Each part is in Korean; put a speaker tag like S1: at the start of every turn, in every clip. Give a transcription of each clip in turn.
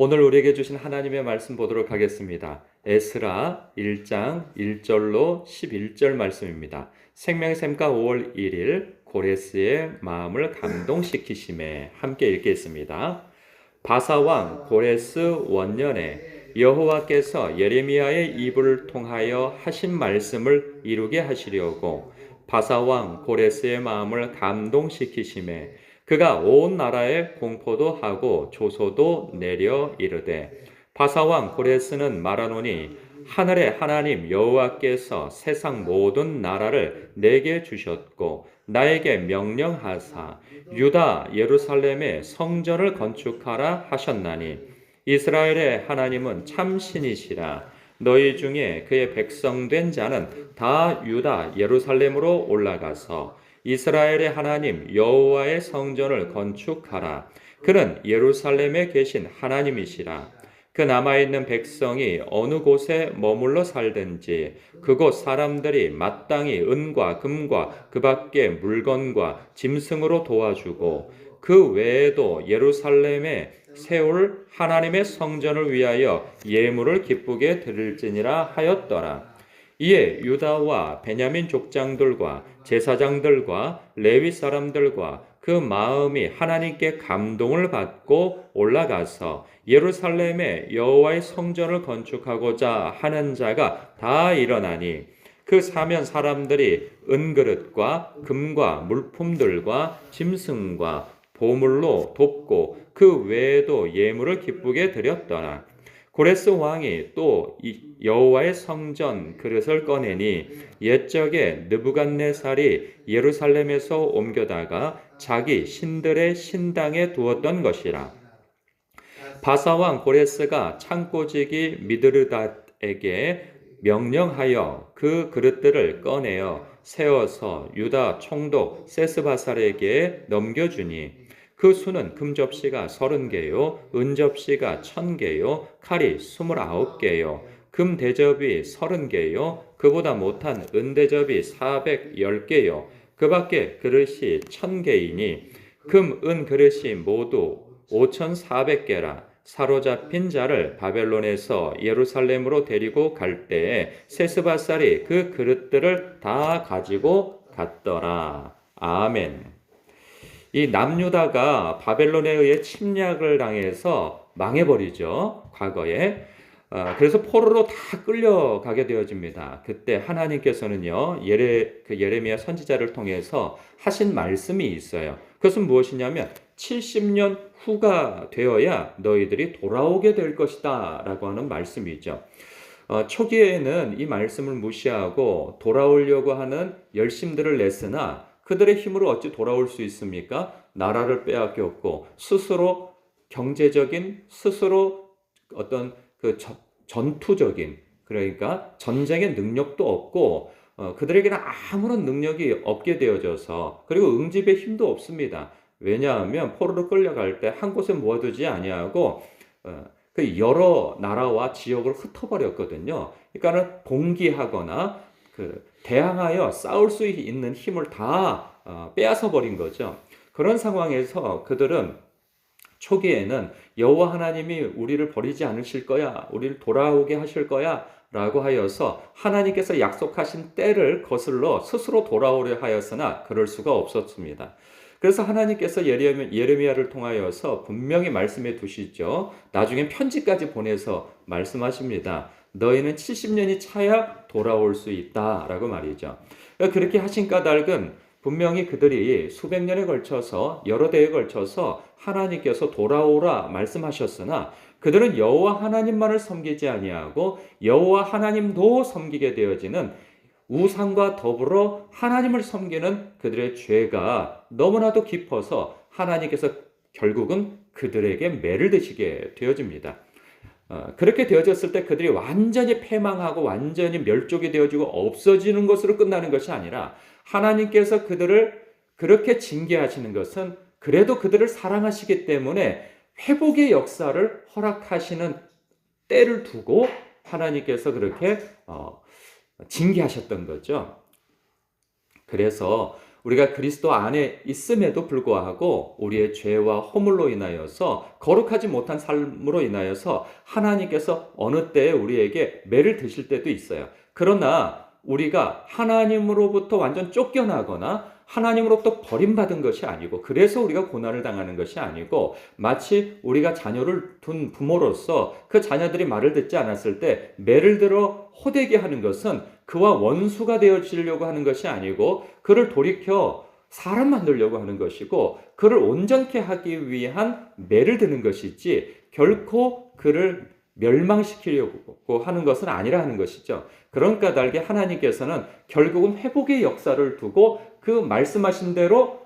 S1: 오늘 우리에게 주신 하나님의 말씀 보도록 하겠습니다. 에스라 1장 1절로 11절 말씀입니다. 생명의 샘가 5월 1일 고레스의 마음을 감동시키심에 함께 읽겠습니다. 바사왕 고레스 원년에 여호와께서 예레미야의 입을 통하여 하신 말씀을 이루게 하시려고 바사왕 고레스의 마음을 감동시키심에 그가 온 나라에 공포도 하고 조소도 내려 이르되 바사왕 고레스는 말하노니 하늘의 하나님 여호와께서 세상 모든 나라를 내게 주셨고 나에게 명령하사 유다 예루살렘에 성전을 건축하라 하셨나니 이스라엘의 하나님은 참 신이시라. 너희 중에 그의 백성된 자는 다 유다 예루살렘으로 올라가서 이스라엘의 하나님 여호와의 성전을 건축하라. 그는 예루살렘에 계신 하나님이시라. 그 남아있는 백성이 어느 곳에 머물러 살든지 그곳 사람들이 마땅히 은과 금과 그 밖의 물건과 짐승으로 도와주고 그 외에도 예루살렘에 세울 하나님의 성전을 위하여 예물을 기쁘게 드릴지니라 하였더라. 이에 유다와 베냐민 족장들과 제사장들과 레위 사람들과 그 마음이 하나님께 감동을 받고 올라가서 예루살렘에 여호와의 성전을 건축하고자 하는 자가 다 일어나니 그 사면 사람들이 은그릇과 금과 물품들과 짐승과 보물로 돕고 그 외에도 예물을 기쁘게 드렸더라. 고레스 왕이 또 여호와의 성전 그릇을 꺼내니 옛적에 느부갓네살이 예루살렘에서 옮겨다가 자기 신들의 신당에 두었던 것이라. 바사왕 고레스가 창고지기 미드르닷에게 명령하여 그 그릇들을 꺼내어 세워서 유다 총독 세스바살에게 넘겨주니 그 수는 금접시가 30개요, 은접시가 1000개요, 칼이 29개요, 금대접이 30개요, 그보다 못한 은대접이 410개요, 그 밖에 그릇이 1000개이니 금, 은 그릇이 모두 5400개라. 사로잡힌 자를 바벨론에서 예루살렘으로 데리고 갈 때에 세스바살이 그 그릇들을 다 가지고 갔더라. 아멘. 이 남유다가 바벨론에 의해 침략을 당해서 망해버리죠. 과거에. 그래서 포로로 다 끌려가게 되어집니다. 그때 하나님께서는요, 예레미야 선지자를 통해서 하신 말씀이 있어요. 그것은 무엇이냐면 70년 후가 되어야 너희들이 돌아오게 될 것이다 라고 하는 말씀이죠. 초기에는 이 말씀을 무시하고 돌아오려고 하는 열심들을 냈으나 그들의 힘으로 어찌 돌아올 수 있습니까? 나라를 빼앗겼고 스스로 경제적인 스스로 어떤 그 전투적인 그러니까 전쟁의 능력도 없고 그들에게는 아무런 능력이 없게 되어져서 그리고 응집의 힘도 없습니다. 왜냐하면 포로로 끌려갈 때 한 곳에 모아두지 아니하고 그 여러 나라와 지역을 흩어버렸거든요. 그러니까는 봉기하거나 대항하여 싸울 수 있는 힘을 다 빼앗아 버린 거죠. 그런 상황에서 그들은 초기에는 여호와 하나님이 우리를 버리지 않으실 거야, 우리를 돌아오게 하실 거야 라고 하여서 하나님께서 약속하신 때를 거슬러 스스로 돌아오려 하였으나 그럴 수가 없었습니다. 그래서 하나님께서 예레미야를 통하여서 분명히 말씀해 두시죠. 나중에 편지까지 보내서 말씀하십니다. 너희는 70년이 차야 돌아올 수 있다라고 말이죠. 그렇게 하신 까닭은 분명히 그들이 수백 년에 걸쳐서 여러 대에 걸쳐서 하나님께서 돌아오라 말씀하셨으나 그들은 여호와 하나님만을 섬기지 아니하고 여호와 하나님도 섬기게 되어지는 우상과 더불어 하나님을 섬기는 그들의 죄가 너무나도 깊어서 하나님께서 결국은 그들에게 매를 드시게 되어집니다. 그렇게 되어졌을 때 그들이 완전히 패망하고 완전히 멸족이 되어지고 없어지는 것으로 끝나는 것이 아니라 하나님께서 그들을 그렇게 징계하시는 것은 그래도 그들을 사랑하시기 때문에 회복의 역사를 허락하시는 때를 두고 하나님께서 그렇게 징계하셨던 거죠. 그래서 우리가 그리스도 안에 있음에도 불구하고 우리의 죄와 허물로 인하여서 거룩하지 못한 삶으로 인하여서 하나님께서 어느 때에 우리에게 매를 드실 때도 있어요. 그러나 우리가 하나님으로부터 완전 쫓겨나거나 하나님으로부터 버림받은 것이 아니고, 그래서 우리가 고난을 당하는 것이 아니고, 마치 우리가 자녀를 둔 부모로서 그 자녀들이 말을 듣지 않았을 때 매를 들어 호되게 하는 것은 그와 원수가 되어지려고 하는 것이 아니고, 그를 돌이켜 사람 만들려고 하는 것이고, 그를 온전케 하기 위한 매를 드는 것이지 결코 그를 멸망시키려고 하는 것은 아니라 하는 것이죠. 그런 까닭에 하나님께서는 결국은 회복의 역사를 두고 그 말씀하신 대로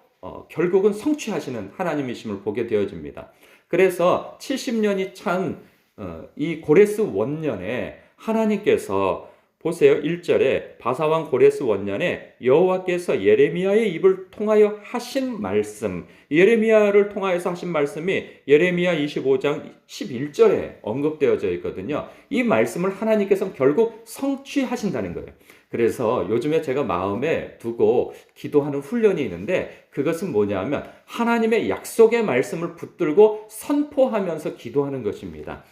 S1: 결국은 성취하시는 하나님이심을 보게 되어집니다. 그래서 70년이 찬 이 고레스 원년에 하나님께서 보세요. 1절에 바사왕 고레스 원년에 여호와께서 예레미야의 입을 통하여 하신 말씀, 예레미야를 통하여서 하신 말씀이 예레미야 25장 11절에 언급되어져 있거든요. 이 말씀을 하나님께서 결국 성취하신다는 거예요. 그래서 요즘에 제가 마음에 두고 기도하는 훈련이 있는데, 그것은 뭐냐면 하나님의 약속의 말씀을 붙들고 선포하면서 기도하는 것입니다.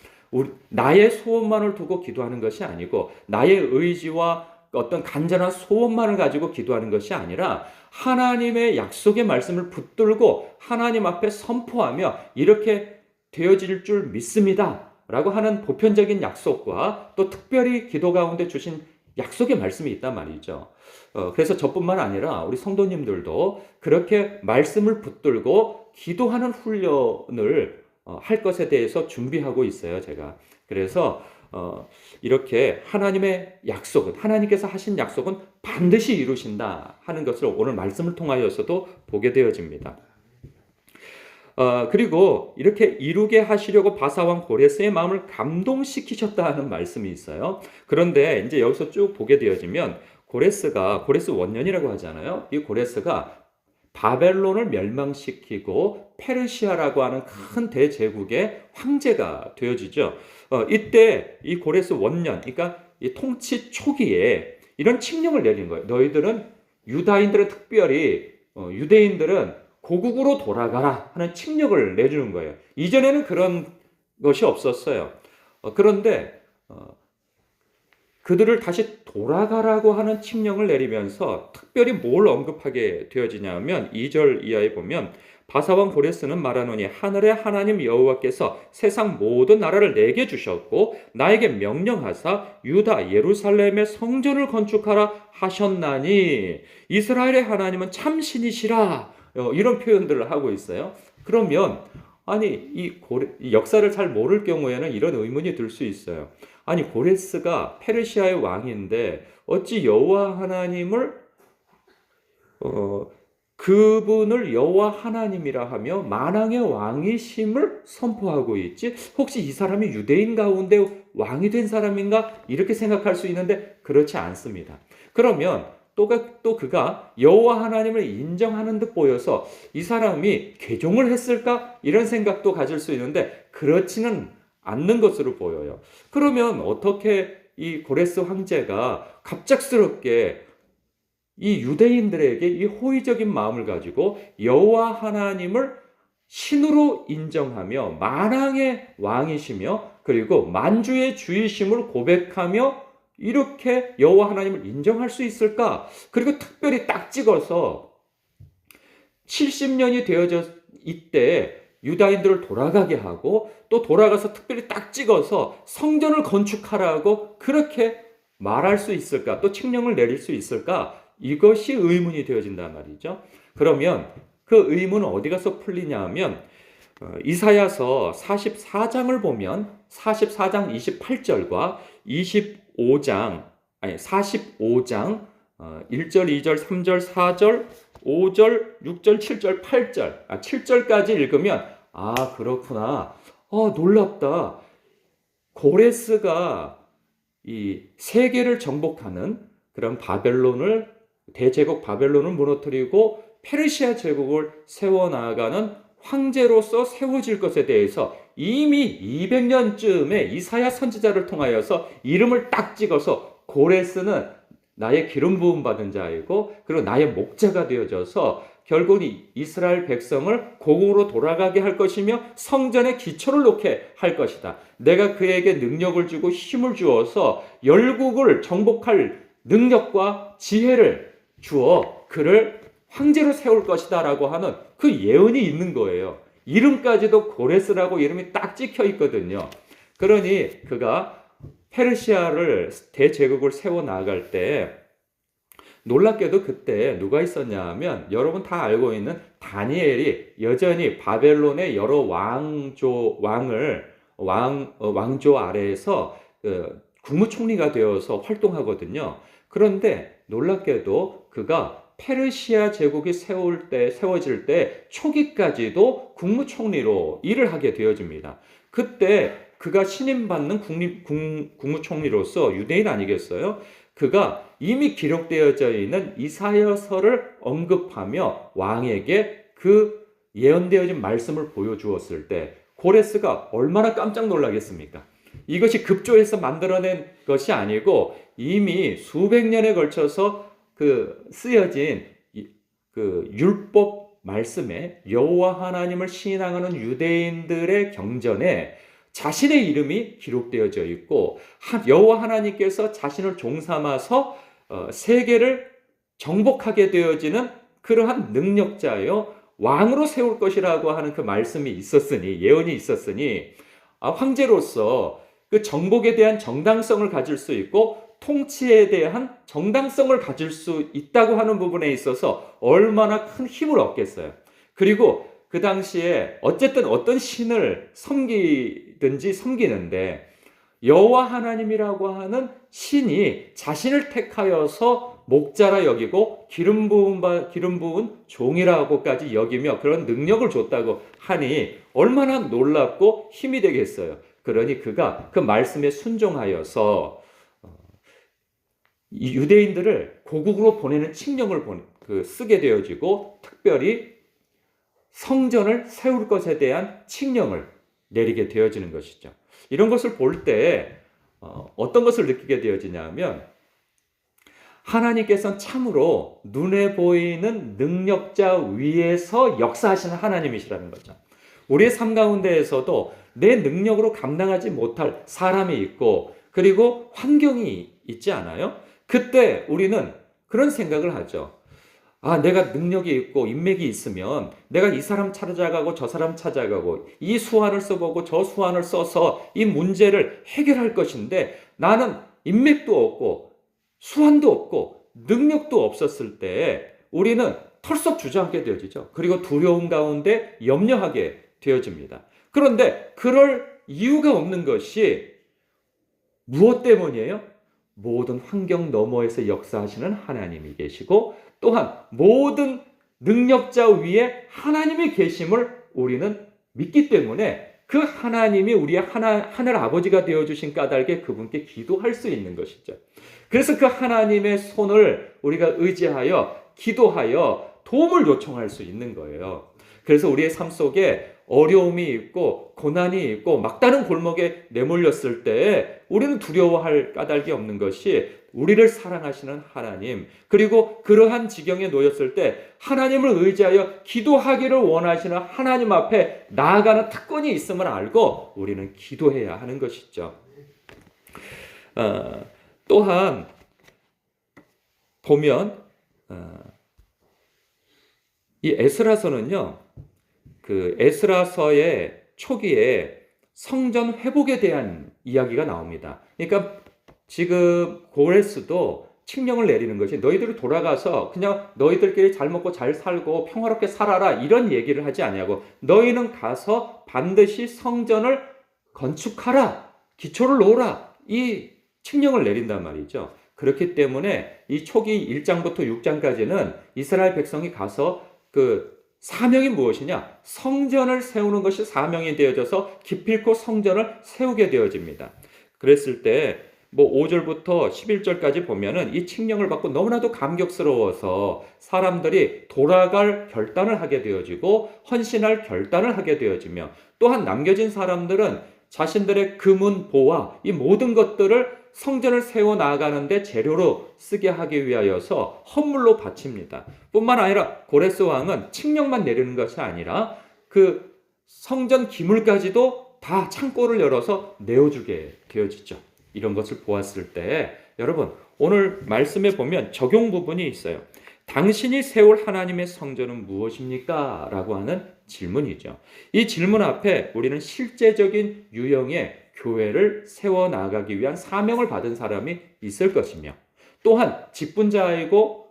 S1: 나의 소원만을 두고 기도하는 것이 아니고, 나의 의지와 어떤 간절한 소원만을 가지고 기도하는 것이 아니라 하나님의 약속의 말씀을 붙들고 하나님 앞에 선포하며 이렇게 되어질 줄 믿습니다 라고 하는 보편적인 약속과 또 특별히 기도 가운데 주신 약속의 말씀이 있단 말이죠. 그래서 저뿐만 아니라 우리 성도님들도 그렇게 말씀을 붙들고 기도하는 훈련을 할 것에 대해서 준비하고 있어요, 제가. 그래서 이렇게 하나님의 약속은, 하나님께서 하신 약속은 반드시 이루신다 하는 것을 오늘 말씀을 통하여서도 보게 되어집니다. 그리고 이렇게 이루게 하시려고 바사왕 고레스의 마음을 감동시키셨다 하는 말씀이 있어요. 그런데 이제 여기서 쭉 보게 되어지면 고레스 원년이라고 하잖아요. 이 고레스가 바벨론을 멸망시키고 페르시아라고 하는 큰 대제국의 황제가 되어지죠. 이때 이 고레스 원년, 그러니까 이 통치 초기에 이런 칙령을 내린 거예요. 너희들은 유다인들은 특별히 유대인들은 고국으로 돌아가라 하는 칙령을 내주는 거예요. 이전에는 그런 것이 없었어요. 그런데 그들을 다시 돌아가라고 하는 칙령을 내리면서 특별히 뭘 언급하게 되어지냐면 2절 이하에 보면 바사왕 고레스는 말하노니 하늘의 하나님 여호와께서 세상 모든 나라를 내게 주셨고 나에게 명령하사 유다 예루살렘의 성전을 건축하라 하셨나니 이스라엘의 하나님은 참신이시라, 이런 표현들을 하고 있어요. 그러면 아니 이 역사를 잘 모를 경우에는 이런 의문이 들 수 있어요. 아니 고레스가 페르시아의 왕인데 어찌 여호와 하나님을 그분을 여호와 하나님이라 하며 만왕의 왕이심을 선포하고 있지? 혹시 이 사람이 유대인 가운데 왕이 된 사람인가? 이렇게 생각할 수 있는데 그렇지 않습니다. 그러면 또 그가 여호와 하나님을 인정하는 듯 보여서 이 사람이 개종을 했을까? 이런 생각도 가질 수 있는데 그렇지는 않는 것으로 보여요. 그러면 어떻게 이 고레스 황제가 갑작스럽게 이 유대인들에게 이 호의적인 마음을 가지고 여호와 하나님을 신으로 인정하며 만왕의 왕이시며 그리고 만주의 주이심을 고백하며 이렇게 여호와 하나님을 인정할 수 있을까? 그리고 특별히 딱 찍어서 70년이 되어져 이때 유다인들을 돌아가게 하고 또 돌아가서 특별히 딱 찍어서 성전을 건축하라고 그렇게 말할 수 있을까? 또 칙령을 내릴 수 있을까? 이것이 의문이 되어진단 말이죠. 그러면 그 의문은 어디 가서 풀리냐 하면 이사야서 44장을 보면 44장 28절과 45장 1절, 2절, 3절, 4절, 5절, 6절, 7절, 8절 7절까지 읽으면 그렇구나. 놀랍다. 고레스가 이 세계를 정복하는 그런 대제국 바벨론을 무너뜨리고 페르시아 제국을 세워나가는 황제로서 세워질 것에 대해서 이미 200년쯤에 이사야 선지자를 통하여서 이름을 딱 찍어서 고레스는 나의 기름 부음 받은 자이고 그리고 나의 목자가 되어져서 결국 이스라엘 백성을 고국으로 돌아가게 할 것이며 성전의 기초를 놓게 할 것이다. 내가 그에게 능력을 주고 힘을 주어서 열국을 정복할 능력과 지혜를 주어 그를 황제로 세울 것이다 라고 하는 그 예언이 있는 거예요. 이름까지도 고레스라고 이름이 딱 찍혀 있거든요. 그러니 그가 페르시아를 대제국을 세워 나갈 때 놀랍게도 그때 누가 있었냐 하면 여러분 다 알고 있는 다니엘이 여전히 바벨론의 여러 왕조 아래에서 국무총리가 되어서 활동하거든요. 그런데 놀랍게도 그가 페르시아 제국이 세워질 때 초기까지도 국무총리로 일을 하게 되어집니다. 그때 그가 신임받는 국무총리로서 유대인 아니겠어요? 그가 이미 기록되어져 있는 이사야서를 언급하며 왕에게 그 예언되어진 말씀을 보여주었을 때 고레스가 얼마나 깜짝 놀라겠습니까? 이것이 급조해서 만들어낸 것이 아니고 이미 수백 년에 걸쳐서 쓰여진 그 율법 말씀에 여호와 하나님을 신앙하는 유대인들의 경전에 자신의 이름이 기록되어져 있고 여호와 하나님께서 자신을 종삼아서 세계를 정복하게 되어지는 그러한 능력자여 왕으로 세울 것이라고 하는 그 말씀이 있었으니 예언이 있었으니 황제로서 그 정복에 대한 정당성을 가질 수 있고 통치에 대한 정당성을 가질 수 있다고 하는 부분에 있어서 얼마나 큰 힘을 얻겠어요. 그리고 그 당시에 어쨌든 어떤 신을 섬기든지 섬기는데 여호와 하나님이라고 하는 신이 자신을 택하여서 목자라 여기고 기름 부은 종이라고까지 여기며 그런 능력을 줬다고 하니 얼마나 놀랍고 힘이 되겠어요. 그러니 그가 그 말씀에 순종하여서 이 유대인들을 고국으로 보내는 칙령을 쓰게 되어지고 특별히 성전을 세울 것에 대한 칙령을 내리게 되어지는 것이죠. 이런 것을 볼 때 어떤 것을 느끼게 되어지냐면 하나님께서는 참으로 눈에 보이는 능력자 위에서 역사하시는 하나님이시라는 거죠. 우리의 삶 가운데에서도 내 능력으로 감당하지 못할 사람이 있고 그리고 환경이 있지 않아요? 그때 우리는 그런 생각을 하죠. 내가 능력이 있고 인맥이 있으면 내가 이 사람 찾아가고 저 사람 찾아가고 이 수완을 써보고 저 수완을 써서 이 문제를 해결할 것인데 나는 인맥도 없고 수완도 없고 능력도 없었을 때 우리는 털썩 주저앉게 되어지죠. 그리고 두려움 가운데 염려하게 되어집니다. 그런데 그럴 이유가 없는 것이 무엇 때문이에요? 모든 환경 너머에서 역사하시는 하나님이 계시고 또한 모든 능력자 위에 하나님이 계심을 우리는 믿기 때문에 그 하나님이 우리의 하늘 아버지가 되어주신 까닭에 그분께 기도할 수 있는 것이죠. 그래서 그 하나님의 손을 우리가 의지하여 기도하여 도움을 요청할 수 있는 거예요. 그래서 우리의 삶 속에 어려움이 있고 고난이 있고 막다른 골목에 내몰렸을 때 우리는 두려워할 까닭이 없는 것이 우리를 사랑하시는 하나님 그리고 그러한 지경에 놓였을 때 하나님을 의지하여 기도하기를 원하시는 하나님 앞에 나아가는 특권이 있음을 알고 우리는 기도해야 하는 것이죠. 또한 보면 이 에스라서는요. 그 에스라서의 초기에 성전 회복에 대한 이야기가 나옵니다. 그러니까 지금 고레스도 칙령을 내리는 것이 너희들이 돌아가서 그냥 너희들끼리 잘 먹고 잘 살고 평화롭게 살아라 이런 얘기를 하지 아니하고 너희는 가서 반드시 성전을 건축하라 기초를 놓으라 이 칙령을 내린단 말이죠. 그렇기 때문에 이 초기 1장부터 6장까지는 이스라엘 백성이 가서 그 사명이 무엇이냐? 성전을 세우는 것이 사명이 되어져서 기필코 성전을 세우게 되어집니다. 그랬을 때 5절부터 11절까지 보면은 이 칙령을 받고 너무나도 감격스러워서 사람들이 돌아갈 결단을 하게 되어지고 헌신할 결단을 하게 되어지며 또한 남겨진 사람들은 자신들의 금은 보화 이 모든 것들을 성전을 세워 나가는데 재료로 쓰게 하기 위하여서 헌물로 바칩니다. 뿐만 아니라 고레스 왕은 칙령만 내리는 것이 아니라 그 성전 기물까지도 다 창고를 열어서 내어주게 되어지죠. 이런 것을 보았을 때 여러분, 오늘 말씀에 보면 적용 부분이 있어요. 당신이 세울 하나님의 성전은 무엇입니까? 라고 하는 질문이죠. 이 질문 앞에 우리는 실제적인 유형의 교회를 세워나가기 위한 사명을 받은 사람이 있을 것이며, 또한 직분자이고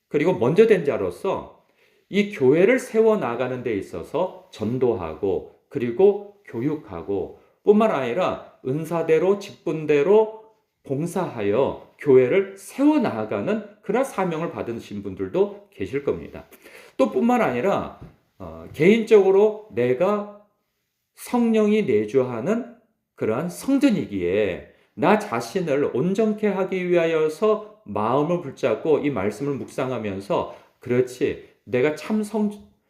S1: 그리고 먼저 된 자로서 이 교회를 세워나가는 데 있어서 전도하고 그리고 교육하고 뿐만 아니라 은사대로 직분대로 봉사하여 교회를 세워나가는 그런 사명을 받으신 분들도 계실 겁니다. 또 뿐만 아니라 개인적으로 내가 성령이 내주하는 그러한 성전이기에 나 자신을 온전케 하기 위하여서 마음을 붙잡고 이 말씀을 묵상하면서 그렇지, 내가 참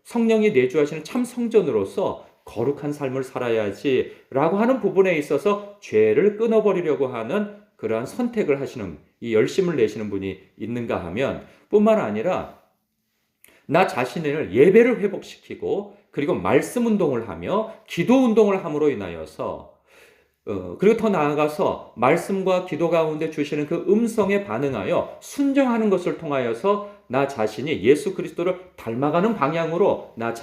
S1: 성령이 내주하시는 참 성전으로서 거룩한 삶을 살아야지 라고 하는 부분에 있어서 죄를 끊어버리려고 하는 그러한 선택을 하시는, 이 열심을 내시는 분이 있는가 하면, 뿐만 아니라 나 자신을 예배를 회복시키고 그리고 말씀 운동을 하며 기도 운동을 함으로 인하여서 그리고 더 나아가서 말씀과 기도 가운데 주시는 그 음성에 반응하여 순종하는 것을 통하여서 나 자신이 예수 그리스도를 닮아가는 방향으로 나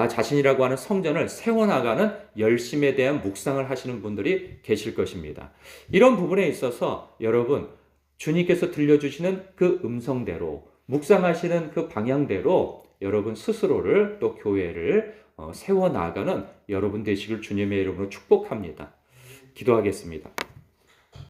S1: 자신이라고 하는 성전을 세워나가는 열심에 대한 묵상을 하시는 분들이 계실 것입니다. 이런 부분에 있어서 여러분, 주님께서 들려주시는 그 음성대로 묵상하시는 그 방향대로 여러분 스스로를 또 교회를 세워나가는 여러분 되시길 주님의 이름으로 축복합니다. 기도하겠습니다.